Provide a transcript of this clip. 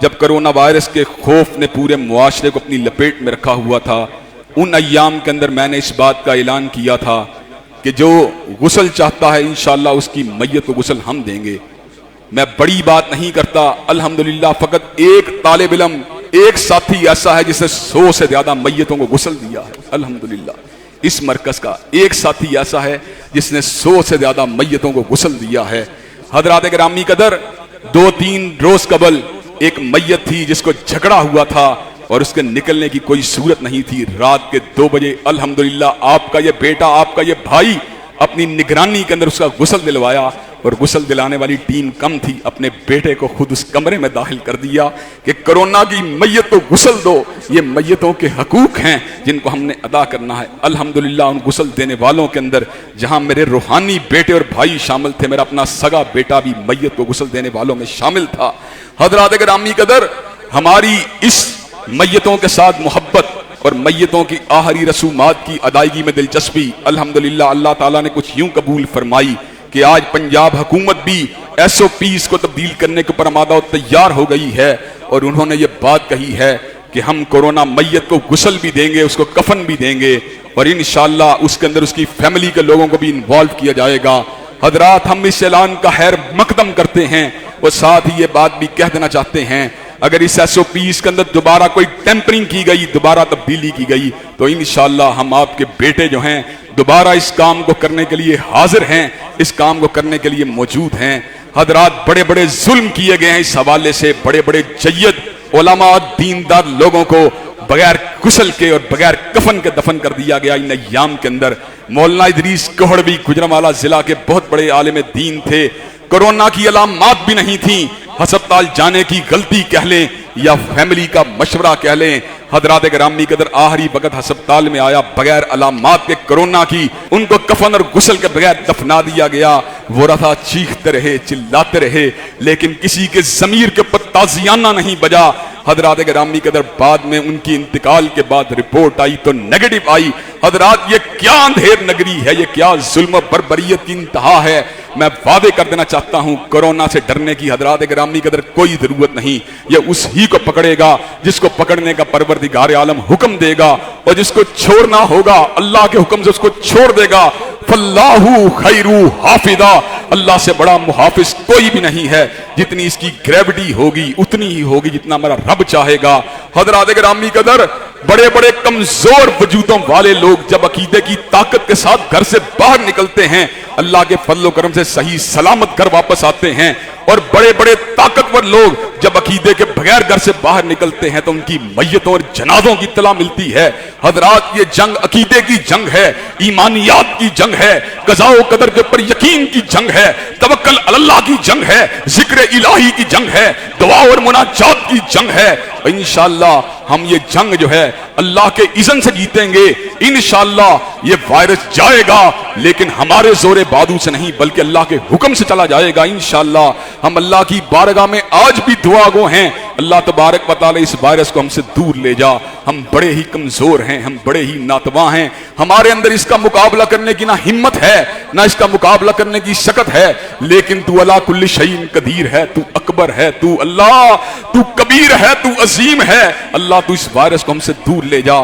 جب corona virus کے خوف نے پورے معاشرے کو اپنی لپیٹ میں رکھا ہوا تھا، ان ایام کے اندر میں نے اس بات کا اعلان کیا تھا کہ جو غسل چاہتا ہے انشاءاللہ اس کی میت کو غسل ہم دیں گے۔ میں بڑی بات نہیں کرتا، الحمدللہ فقط ایک طالب علم، ایک ساتھی ایسا ہے جس نے 100 سے زیادہ میتوں کو غسل دیا ہے، الحمدللہ اس مرکز کا ایک ساتھی ایسا ہے جس نے 100 سے زیادہ میتوں کو غسل دیا ہے۔ حضرات گرامی قدر، 2-3 روز قبل ایک میت تھی جس کو جھگڑا ہوا تھا اور اس کے نکلنے کی کوئی صورت نہیں تھی۔ رات کے 2 بجے الحمدللہ آپ کا یہ بیٹا، آپ کا یہ بھائی اپنی نگرانی کے اندر اس کا غسل دلوایا، اور غسل دلانے والی ٹیم کم تھی، اپنے بیٹے کو خود اس کمرے میں داخل کر دیا کہ کرونا کی میت کو غسل دو، یہ میتوں کے حقوق ہیں جن کو ہم نے ادا کرنا ہے۔ الحمدللہ ان غسل دینے والوں کے اندر جہاں میرے روحانی بیٹے اور بھائی شامل تھے، میرا اپنا سگا بیٹا بھی میت کو غسل دینے والوں میں شامل تھا۔ حضرات گرامی قدر، ہماری اس میتوں کے ساتھ محبت اور میتوں کی آخری رسومات کی ادائیگی میں دلچسپی الحمدللہ اللہ تعالیٰ نے کچھ یوں قبول فرمائی کہ آج پنجاب حکومت بھی SOPs کو تبدیل کرنے کے اوپر آمادہ و تیار ہو گئی ہے، اور انہوں نے یہ بات کہی ہے کہ ہم کورونا میت کو غسل بھی دیں گے، اس کو کفن بھی دیں گے، اور انشاءاللہ اس کے اندر اس کی فیملی کے لوگوں کو بھی انوالو کیا جائے گا۔ حضرات، ہم اس اعلان کا خیر مقدم کرتے ہیں اور ساتھ ہی یہ بات بھی کہہ دینا چاہتے ہیں، اگر اس SOPs کے اندر دوبارہ کوئی ٹیمپرنگ کی گئی، دوبارہ تبدیلی کی گئی، تو انشاءاللہ ہم آپ کے بیٹے جو ہیں دوبارہ اس کام کو کرنے کے لیے حاضر ہیں، اس کام کو کرنے کے لیے موجود ہیں۔ حضرات، بڑے بڑے ظلم کیے گئے ہیں اس حوالے سے، بڑے بڑے جید علماء دیندار لوگوں کو بغیر غسل کے اور بغیر کفن کے دفن کر دیا گیا ان ایام کے اندر۔ مولانا ادریس کوہڑوی گجرانوالہ ضلع کے بہت بڑے عالم دین تھے، کرونا کی علامات بھی نہیں تھیں، ہسپتال جانے کی غلطی کہہ لیں یا فیملی کا مشورہ کہہ لیں۔ حضرات گرامی قدر، آخری وقت ہسپتال میں آیا، بغیر علامات کے کرونا کی ان کو کفن اور غسل کے بغیر دفنا دیا گیا۔ وہ رہا چیختے رہے، چلاتے رہے، لیکن کسی کے ضمیر کے اوپر تازیانہ نہیں بجا۔ حضرات گرامی قدر، بعد میں ان کی انتقال کے بعد رپورٹ آئی تو نیگیٹو آئی۔ حضرات، یہ کیا اندھیر نگری ہے، یہ کیا ظلم و بربریت کی انتہا ہے۔ میں وعدے کر دینا چاہتا ہوں، کورونا سے ڈرنے کی حضرات گرامی قدر کوئی ضرورت نہیں، یہ اس ہی کو پکڑے گا جس کو پکڑنے کا پروردگار عالم حکم دے گا، اور جس کو چھوڑنا ہوگا اللہ کے حکم سے اس کو چھوڑ دے گا۔ فاللہ خیر حافظا، اللہ سے بڑا محافظ کوئی بھی نہیں ہے۔ جتنی اس کی گریوٹی ہوگی اتنی ہی ہوگی جتنا ہمارا رب چاہے گا۔ حضرات گرامی قدر، بڑے بڑے کمزور وجودوں والے لوگ جب عقیدے کی طاقت کے ساتھ گھر سے باہر نکلتے ہیں، اللہ کے فضل و کرم سے صحیح سلامت گھر واپس آتے ہیں، اور بڑے بڑے طاقتور لوگ جب عقیدے کے بغیر گھر سے باہر نکلتے ہیں تو ان کی میتوں اور جنازوں کی اطلاع ملتی ہے۔ حضرات، یہ جنگ عقیدے کی جنگ ہے، ایمانیات کی جنگ ہے، قضاء و قدر کے اوپر یقین کی جنگ ہے، توکل علی اللہ کی جنگ ہے، ذکر الہی کی جنگ ہے، دعا اور مناجات کی جنگ ہے۔ انشاءاللہ ہم یہ جنگ جو ہے اللہ کے اذن سے جیتیں گے۔ انشاءاللہ یہ وائرس جائے گا، لیکن ہمارے زور بادو سے نہیں بلکہ اللہ کے حکم سے چلا جائے گا۔ انشاءاللہ ہم اللہ کی بارگاہ میں آج بھی دعا گو ہیں، اللہ تبارک و تعالی اس وائرس کو ہم سے دور لے جا۔ ہم بڑے ہی کمزور ہیں، ہم بڑے ہی ناتواں ہیں، ہمارے اندر اس کا مقابلہ کرنے کی نہ ہمت ہے نہ اس کا مقابلہ کرنے کی شکت ہے، لیکن تو علی کل شیء قدیر ہے، تو اکبر ہے، تو اللہ، تو کبیر ہے، تو عظیم ہے۔ اللہ، تو اس وائرس کو ہم سے دور لے جا۔